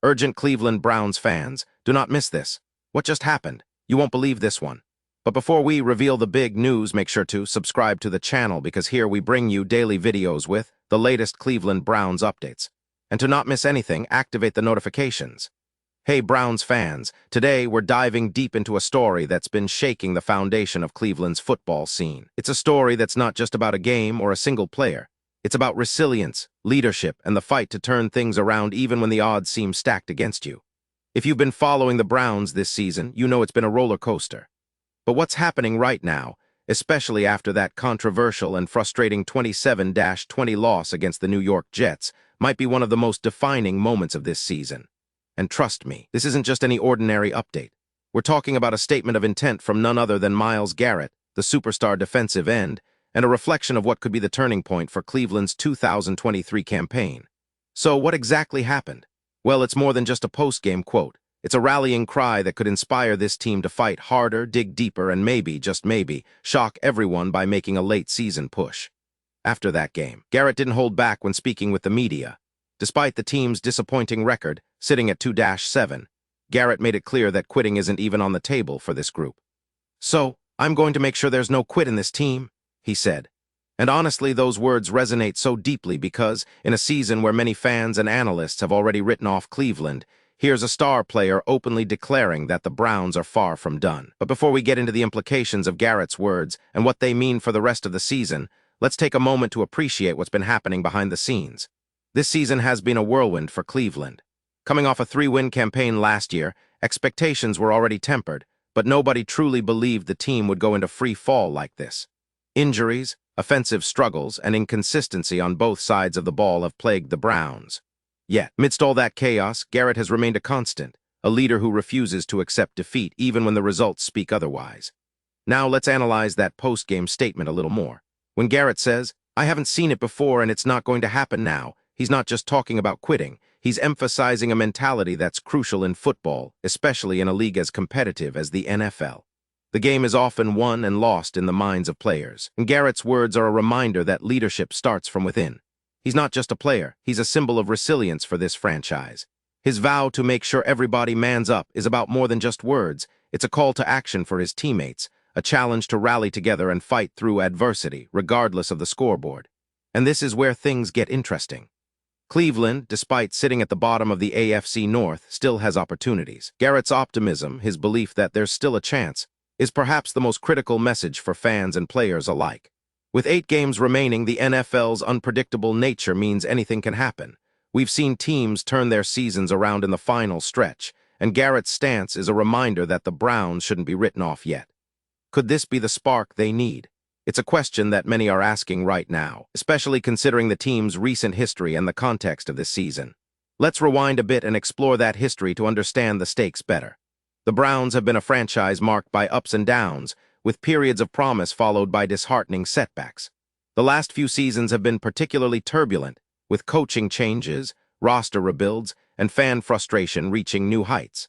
Urgent Cleveland Browns fans, do not miss this. What just happened? You won't believe this one. But before we reveal the big news, make sure to subscribe to the channel because here we bring you daily videos with the latest Cleveland Browns updates. And to not miss anything, activate the notifications. Hey Browns fans, today we're diving deep into a story that's been shaking the foundation of Cleveland's football scene. It's a story that's not just about a game or a single player. It's about resilience, leadership, and the fight to turn things around even when the odds seem stacked against you. If you've been following the Browns this season, you know it's been a roller coaster. But what's happening right now, especially after that controversial and frustrating 27-20 loss against the New York Jets, might be one of the most defining moments of this season. And trust me, this isn't just any ordinary update. We're talking about a statement of intent from none other than Myles Garrett, the superstar defensive end, and a reflection of what could be the turning point for Cleveland's 2023 campaign. So what exactly happened? Well, it's more than just a post-game quote. It's a rallying cry that could inspire this team to fight harder, dig deeper, and maybe, just maybe, shock everyone by making a late-season push. After that game, Garrett didn't hold back when speaking with the media. Despite the team's disappointing record, sitting at 2-7, Garrett made it clear that quitting isn't even on the table for this group. So, I'm going to make sure there's no quit in this team, he said. And honestly, those words resonate so deeply because, in a season where many fans and analysts have already written off Cleveland, here's a star player openly declaring that the Browns are far from done. But before we get into the implications of Garrett's words and what they mean for the rest of the season, let's take a moment to appreciate what's been happening behind the scenes. This season has been a whirlwind for Cleveland. Coming off a 3-win campaign last year, expectations were already tempered, but nobody truly believed the team would go into free fall like this. Injuries, offensive struggles, and inconsistency on both sides of the ball have plagued the Browns. Yet, amidst all that chaos, Garrett has remained a constant, a leader who refuses to accept defeat even when the results speak otherwise. Now let's analyze that post-game statement a little more. When Garrett says, "I haven't seen it before and it's not going to happen now," he's not just talking about quitting. He's emphasizing a mentality that's crucial in football, especially in a league as competitive as the NFL. The game is often won and lost in the minds of players, and Garrett's words are a reminder that leadership starts from within. He's not just a player, he's a symbol of resilience for this franchise. His vow to make sure everybody mans up is about more than just words. It's a call to action for his teammates, a challenge to rally together and fight through adversity, regardless of the scoreboard. And this is where things get interesting. Cleveland, despite sitting at the bottom of the AFC North, still has opportunities. Garrett's optimism, his belief that there's still a chance, is perhaps the most critical message for fans and players alike. With 8 games remaining, the NFL's unpredictable nature means anything can happen. We've seen teams turn their seasons around in the final stretch, and Garrett's stance is a reminder that the Browns shouldn't be written off yet. Could this be the spark they need? It's a question that many are asking right now, especially considering the team's recent history and the context of this season. Let's rewind a bit and explore that history to understand the stakes better. The Browns have been a franchise marked by ups and downs, with periods of promise followed by disheartening setbacks. The last few seasons have been particularly turbulent, with coaching changes, roster rebuilds, and fan frustration reaching new heights.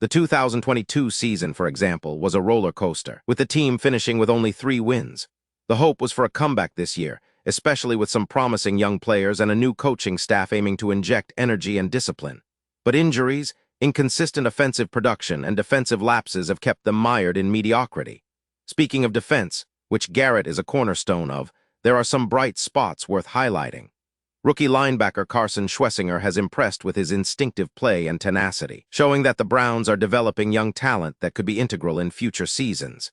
The 2022 season, for example, was a roller coaster, with the team finishing with only 3 wins. The hope was for a comeback this year, especially with some promising young players and a new coaching staff aiming to inject energy and discipline. But injuries, inconsistent offensive production, and defensive lapses have kept them mired in mediocrity. Speaking of defense, which Garrett is a cornerstone of, there are some bright spots worth highlighting. Rookie linebacker Carson Schwessinger has impressed with his instinctive play and tenacity, showing that the Browns are developing young talent that could be integral in future seasons.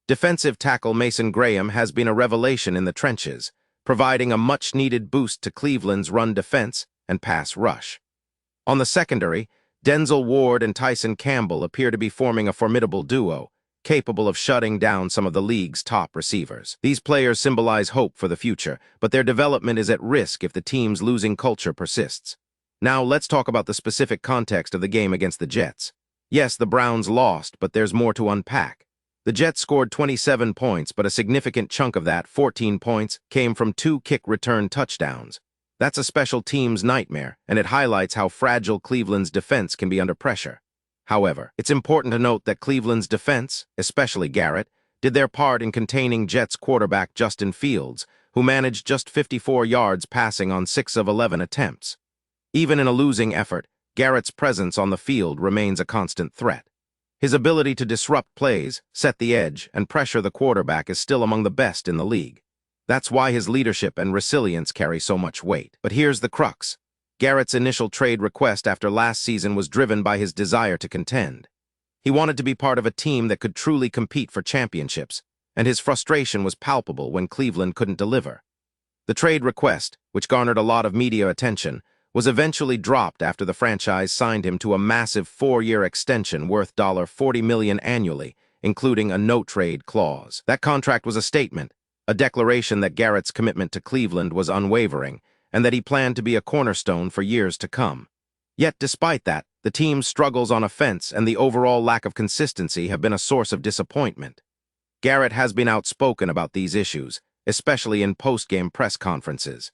Defensive tackle Mason Graham has been a revelation in the trenches, providing a much-needed boost to Cleveland's run defense and pass rush. On the secondary, Denzel Ward and Tyson Campbell appear to be forming a formidable duo, capable of shutting down some of the league's top receivers. These players symbolize hope for the future, but their development is at risk if the team's losing culture persists. Now let's talk about the specific context of the game against the Jets. Yes, the Browns lost, but there's more to unpack. The Jets scored 27 points, but a significant chunk of that, 14 points, came from 2 kick return touchdowns. That's a special team's nightmare, and it highlights how fragile Cleveland's defense can be under pressure. However, it's important to note that Cleveland's defense, especially Garrett, did their part in containing Jets quarterback Justin Fields, who managed just 54 yards passing on 6 of 11 attempts. Even in a losing effort, Garrett's presence on the field remains a constant threat. His ability to disrupt plays, set the edge, and pressure the quarterback is still among the best in the league. That's why his leadership and resilience carry so much weight. But here's the crux. Garrett's initial trade request after last season was driven by his desire to contend. He wanted to be part of a team that could truly compete for championships, and his frustration was palpable when Cleveland couldn't deliver. The trade request, which garnered a lot of media attention, was eventually dropped after the franchise signed him to a massive 4-year extension worth $40 million annually, including a no-trade clause. That contract was a statement, a declaration that Garrett's commitment to Cleveland was unwavering, and that he planned to be a cornerstone for years to come. Yet, despite that, the team's struggles on offense and the overall lack of consistency have been a source of disappointment. Garrett has been outspoken about these issues, especially in post-game press conferences.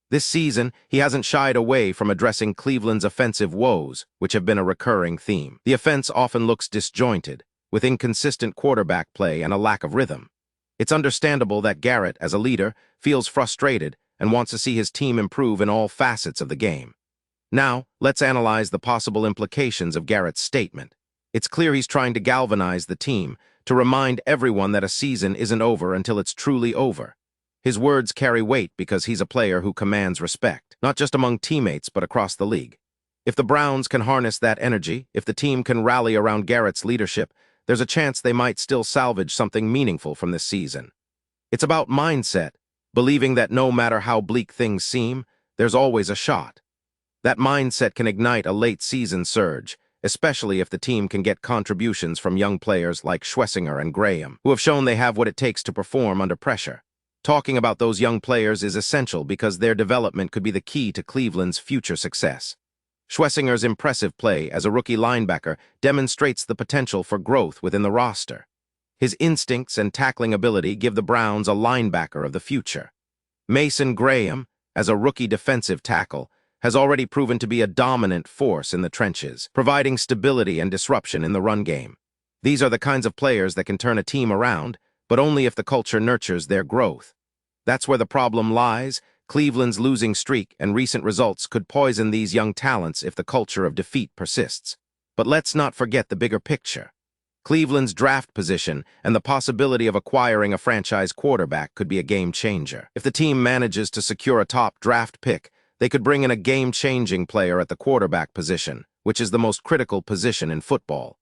This season, he hasn't shied away from addressing Cleveland's offensive woes, which have been a recurring theme. The offense often looks disjointed, with inconsistent quarterback play and a lack of rhythm. It's understandable that Garrett, as a leader, feels frustrated and wants to see his team improve in all facets of the game. Now, let's analyze the possible implications of Garrett's statement. It's clear he's trying to galvanize the team, to remind everyone that a season isn't over until it's truly over. His words carry weight because he's a player who commands respect, not just among teammates but across the league. If the Browns can harness that energy, if the team can rally around Garrett's leadership, there's a chance they might still salvage something meaningful from this season. It's about mindset, believing that no matter how bleak things seem, there's always a shot. That mindset can ignite a late-season surge, especially if the team can get contributions from young players like Schlesinger and Graham, who have shown they have what it takes to perform under pressure. Talking about those young players is essential because their development could be the key to Cleveland's future success. Schlesinger's impressive play as a rookie linebacker demonstrates the potential for growth within the roster. His instincts and tackling ability give the Browns a linebacker of the future. Mason Graham, as a rookie defensive tackle, has already proven to be a dominant force in the trenches, providing stability and disruption in the run game. These are the kinds of players that can turn a team around, but only if the culture nurtures their growth. That's where the problem lies. Cleveland's losing streak and recent results could poison these young talents if the culture of defeat persists. But let's not forget the bigger picture. Cleveland's draft position and the possibility of acquiring a franchise quarterback could be a game changer. If the team manages to secure a top draft pick, they could bring in a game-changing player at the quarterback position, which is the most critical position in football.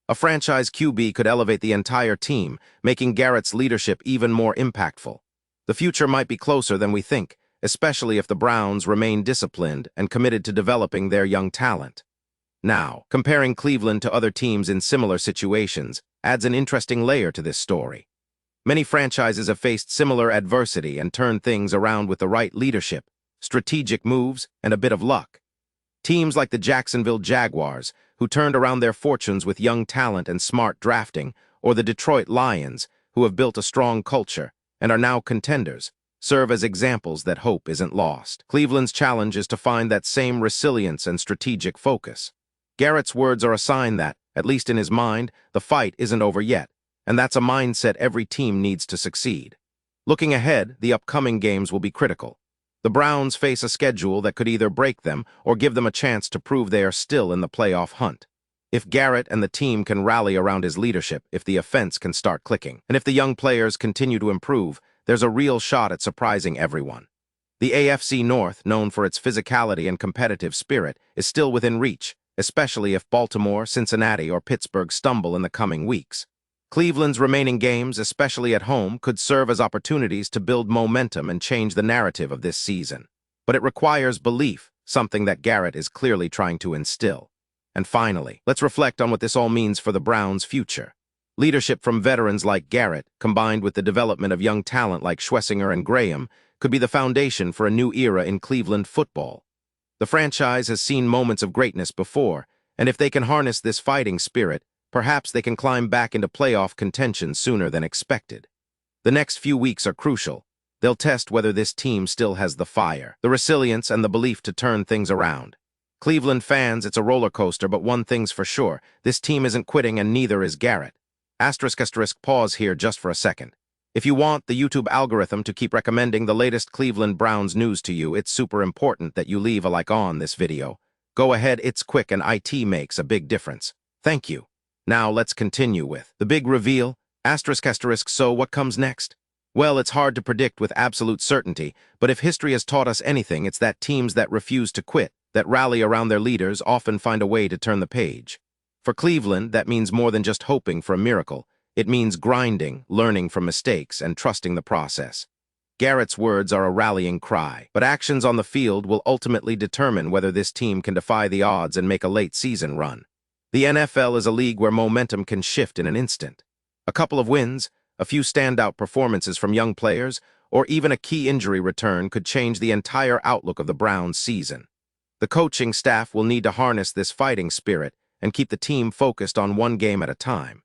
A franchise QB could elevate the entire team, making Garrett's leadership even more impactful. The future might be closer than we think, especially if the Browns remain disciplined and committed to developing their young talent. Now, comparing Cleveland to other teams in similar situations adds an interesting layer to this story. Many franchises have faced similar adversity and turned things around with the right leadership, strategic moves, and a bit of luck. Teams like the Jacksonville Jaguars, who turned around their fortunes with young talent and smart drafting, or the Detroit Lions, who have built a strong culture and are now contenders, serve as examples that hope isn't lost. Cleveland's challenge is to find that same resilience and strategic focus. Garrett's words are a sign that, at least in his mind, the fight isn't over yet, and that's a mindset every team needs to succeed. Looking ahead, the upcoming games will be critical. The Browns face a schedule that could either break them or give them a chance to prove they are still in the playoff hunt. If Garrett and the team can rally around his leadership, if the offense can start clicking, and if the young players continue to improve, there's a real shot at surprising everyone. The AFC North, known for its physicality and competitive spirit, is still within reach, especially if Baltimore, Cincinnati, or Pittsburgh stumble in the coming weeks. Cleveland's remaining games, especially at home, could serve as opportunities to build momentum and change the narrative of this season. But it requires belief, something that Garrett is clearly trying to instill. And finally, let's reflect on what this all means for the Browns' future. Leadership from veterans like Garrett, combined with the development of young talent like Schlesinger and Graham, could be the foundation for a new era in Cleveland football. The franchise has seen moments of greatness before, and if they can harness this fighting spirit, perhaps they can climb back into playoff contention sooner than expected. The next few weeks are crucial. They'll test whether this team still has the fire, the resilience, and the belief to turn things around. Cleveland fans, it's a roller coaster, but one thing's for sure. This team isn't quitting, and neither is Garrett. Pause here just for a second. If you want the YouTube algorithm to keep recommending the latest Cleveland Browns news to you, it's super important that you leave a like on this video. Go ahead, it's quick and IT makes a big difference. Thank you. Now let's continue with the big reveal. So what comes next? Well, it's hard to predict with absolute certainty, but if history has taught us anything, it's that teams that refuse to quit, that rally around their leaders, often find a way to turn the page. For Cleveland, that means more than just hoping for a miracle. It means grinding, learning from mistakes, and trusting the process. Garrett's words are a rallying cry, but actions on the field will ultimately determine whether this team can defy the odds and make a late season run. The NFL is a league where momentum can shift in an instant. A couple of wins, a few standout performances from young players, or even a key injury return could change the entire outlook of the Browns' season. The coaching staff will need to harness this fighting spirit and keep the team focused on one game at a time.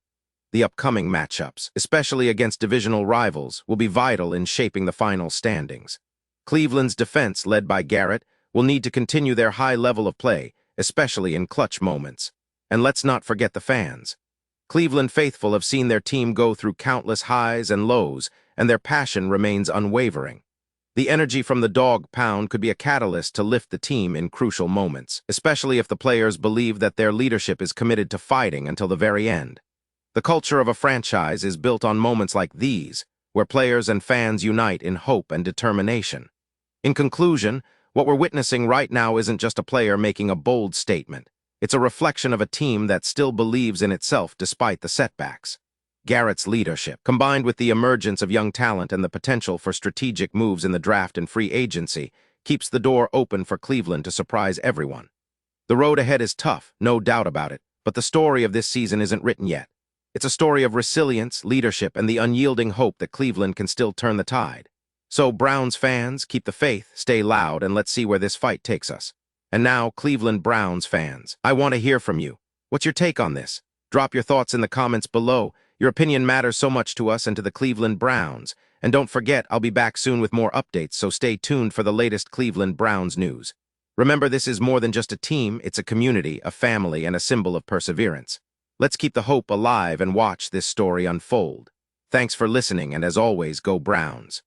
The upcoming matchups, especially against divisional rivals, will be vital in shaping the final standings. Cleveland's defense, led by Garrett, will need to continue their high level of play, especially in clutch moments. And let's not forget the fans. Cleveland faithful have seen their team go through countless highs and lows, and their passion remains unwavering. The energy from the dog pound could be a catalyst to lift the team in crucial moments, especially if the players believe that their leadership is committed to fighting until the very end. The culture of a franchise is built on moments like these, where players and fans unite in hope and determination. In conclusion, what we're witnessing right now isn't just a player making a bold statement. It's a reflection of a team that still believes in itself despite the setbacks. Garrett's leadership, combined with the emergence of young talent and the potential for strategic moves in the draft and free agency, keeps the door open for Cleveland to surprise everyone. The road ahead is tough, no doubt about it, but the story of this season isn't written yet. It's a story of resilience, leadership, and the unyielding hope that Cleveland can still turn the tide. So, Browns fans, keep the faith, stay loud, and let's see where this fight takes us. And now, Cleveland Browns fans, I want to hear from you. What's your take on this? Drop your thoughts in the comments below. Your opinion matters so much to us and to the Cleveland Browns. And don't forget, I'll be back soon with more updates, so stay tuned for the latest Cleveland Browns news. Remember, this is more than just a team, it's a community, a family, and a symbol of perseverance. Let's keep the hope alive and watch this story unfold. Thanks for listening, and as always, go Browns.